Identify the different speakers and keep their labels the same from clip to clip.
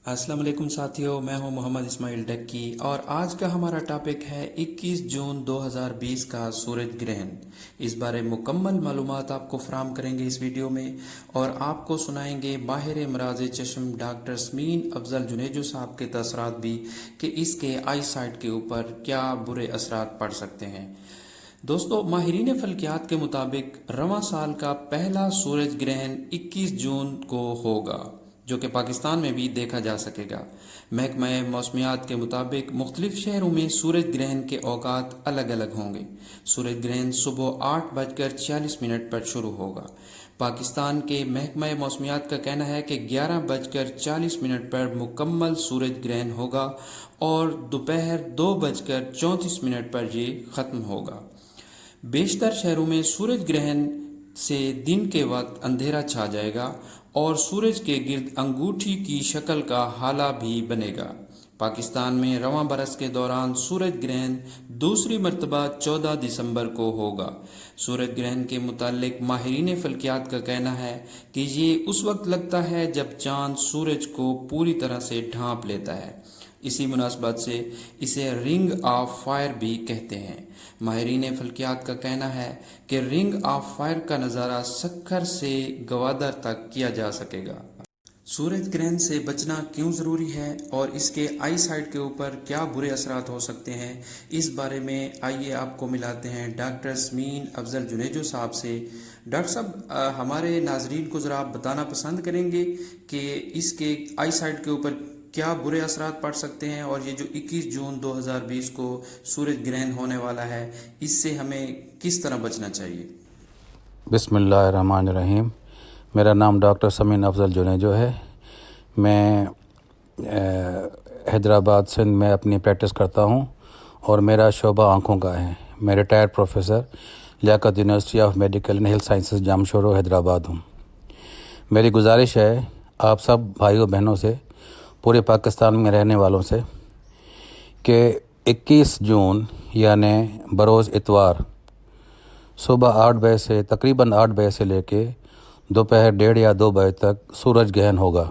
Speaker 1: السلام علیکم ساتھیوں، میں ہوں محمد اسماعیل ڈکی اور آج کا ہمارا ٹاپک ہے 21 جون 2020 کا سورج گرہن۔ اس بارے مکمل معلومات آپ کو فراہم کریں گے اس ویڈیو میں، اور آپ کو سنائیں گے ماہر امراض چشم ڈاکٹر سمین افضل جنیجو صاحب کے تاثرات بھی کہ اس کے آئی سائٹ کے اوپر کیا برے اثرات پڑ سکتے ہیں۔ دوستو، ماہرین فلکیات کے مطابق رواں سال کا پہلا سورج گرہن 21 جون کو ہوگا، جو کہ پاکستان میں بھی دیکھا جا سکے گا۔ محکمہ موسمیات کے مطابق مختلف شہروں میں سورج گرہن کے اوقات الگ الگ ہوں گے۔ سورج گرہن صبح 8:46 پر شروع ہوگا۔ پاکستان کے محکمہ موسمیات کا کہنا ہے کہ 11:40 پر مکمل سورج گرہن ہوگا اور دوپہر 2:34 پر یہ ختم ہوگا۔ بیشتر شہروں میں سورج گرہن سے دن کے وقت اندھیرا چھا جائے گا اور سورج کے گرد انگوٹھی کی شکل کا ہالہ بھی بنے گا۔ پاکستان میں رواں برس کے دوران سورج گرہن دوسری مرتبہ 14 دسمبر کو ہوگا۔ سورج گرہن کے متعلق ماہرین فلکیات کا کہنا ہے کہ یہ اس وقت لگتا ہے جب چاند سورج کو پوری طرح سے ڈھانپ لیتا ہے۔ اسی مناسبت سے اسے رنگ آف فائر بھی کہتے ہیں۔ ماہرین فلکیات کا کہنا ہے کہ رنگ آف فائر کا نظارہ سکھر سے گوادر تک کیا جا سکے گا۔ سورج گرہن سے بچنا کیوں ضروری ہے اور اس کے آئی سائٹ کے اوپر کیا برے اثرات ہو سکتے ہیں، اس بارے میں آئیے آپ کو ملاتے ہیں ڈاکٹر سمین افضل جنیجو صاحب سے۔ ڈاکٹر صاحب، ہمارے ناظرین کو ذرا آپ بتانا پسند کریں گے کہ اس کے آئی سائٹ کے اوپر کیا برے اثرات پڑ سکتے ہیں، اور یہ جو 21 جون 2020 کو سورج گرہن ہونے والا ہے، اس سے ہمیں کس طرح بچنا چاہیے؟
Speaker 2: بسم اللہ الرحمن الرحیم۔ میرا نام ڈاکٹر سمین افضل جنیجو ہے۔ میں حیدرآباد سندھ میں اپنی پریکٹس کرتا ہوں اور میرا شعبہ آنکھوں کا ہے۔ میں retired professor Liaquat university of medical and health sciences Jamshoro Hyderabad ہوں۔ میری گزارش ہے آپ سب بھائیوں بہنوں سے، پورے پاکستان میں رہنے والوں سے، کہ 21 جون یعنی بروز اتوار صبح 8 بجے سے تقریباً 8 بجے سے لے کے دوپہر 1:30 یا 2 بجے تک سورج گرہن ہوگا۔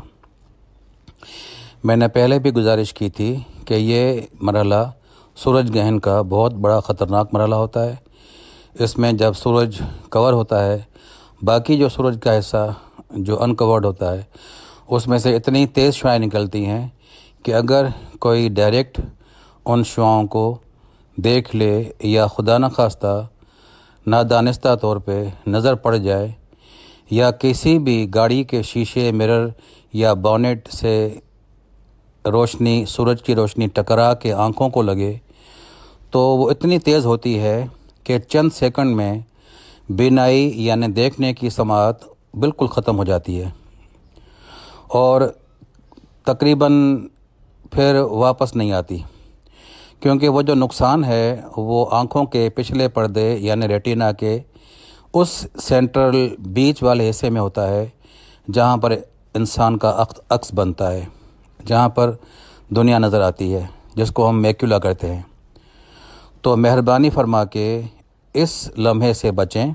Speaker 2: میں نے پہلے بھی گزارش کی تھی کہ یہ مرحلہ سورج گرہن کا بہت بڑا خطرناک مرحلہ ہوتا ہے۔ اس میں جب سورج کور ہوتا ہے، باقی جو سورج کا حصہ جو انکورڈ ہوتا ہے، اس میں سے اتنی تیز شعاعیں نکلتی ہیں کہ اگر کوئی ڈائریکٹ ان شعاؤں کو دیکھ لے یا خدا نخواستہ نادانستہ طور پہ نظر پڑ جائے، یا کسی بھی گاڑی کے شیشے، مرر یا بونٹ سے روشنی، سورج کی روشنی ٹکرا کے آنکھوں کو لگے، تو وہ اتنی تیز ہوتی ہے کہ چند سیکنڈ میں بینائی یعنی دیکھنے کی سماعت بالکل ختم ہو جاتی ہے، اور تقریباً پھر واپس نہیں آتی، کیونکہ وہ جو نقصان ہے وہ آنکھوں کے پچھلے پردے یعنی ریٹینا کے اس سینٹرل بیچ والے حصے میں ہوتا ہے جہاں پر انسان کا عکس بنتا ہے، جہاں پر دنیا نظر آتی ہے، جس کو ہم میکولا کہتے ہیں۔ تو مہربانی فرما کے اس لمحے سے بچیں۔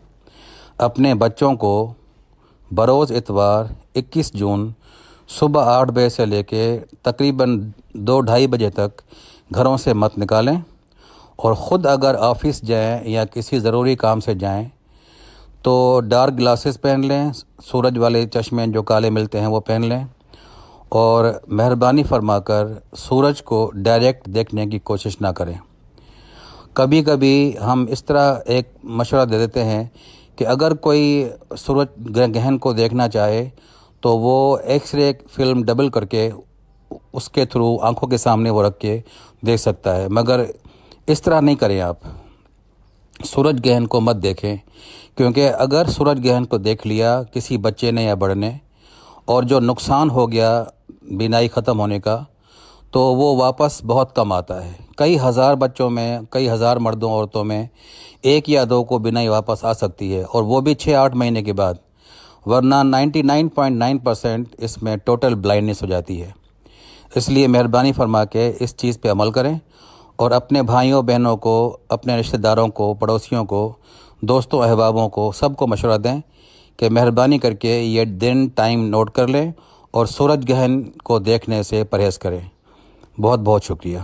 Speaker 2: اپنے بچوں کو بروز اتوار 21 جون صبح 8 بجے سے لے کے تقریباً 2-2:30 بجے تک گھروں سے مت نکالیں، اور خود اگر آفس جائیں یا کسی ضروری کام سے جائیں تو ڈارک گلاسز پہن لیں، سورج والے چشمے جو کالے ملتے ہیں وہ پہن لیں، اور مہربانی فرما کر سورج کو ڈائریکٹ دیکھنے کی کوشش نہ کریں۔ کبھی کبھی ہم اس طرح ایک مشورہ دے دیتے ہیں کہ اگر کوئی سورج گرہن کو دیکھنا چاہے تو وہ ایکس رے فلم ڈبل کر کے اس کے تھرو آنکھوں کے سامنے وہ رکھ کے دیکھ سکتا ہے، مگر اس طرح نہیں کریں۔ آپ سورج گرہن کو مت دیکھیں، کیونکہ اگر سورج گرہن کو دیکھ لیا کسی بچے نے یا بڑے نے، اور جو نقصان ہو گیا بینائی ختم ہونے کا، تو وہ واپس بہت کم آتا ہے۔ کئی ہزار بچوں میں، کئی ہزار مردوں عورتوں میں 1 یا 2 کو بینائی واپس آ سکتی ہے، اور وہ بھی 6-8 مہینے کے بعد، ورنہ 99.9% اس میں ٹوٹل بلائنڈنس ہو جاتی ہے۔ اس لیے مہربانی فرما کے اس چیز پہ عمل کریں، اور اپنے بھائیوں بہنوں کو، اپنے رشتہ داروں کو، پڑوسیوں کو، دوستوں احبابوں کو، سب کو مشورہ دیں کہ مہربانی کر کے یہ دن ٹائم نوٹ کر لیں اور سورج گرہن کو دیکھنے سے پرہیز کریں. بہت بہت شکریہ.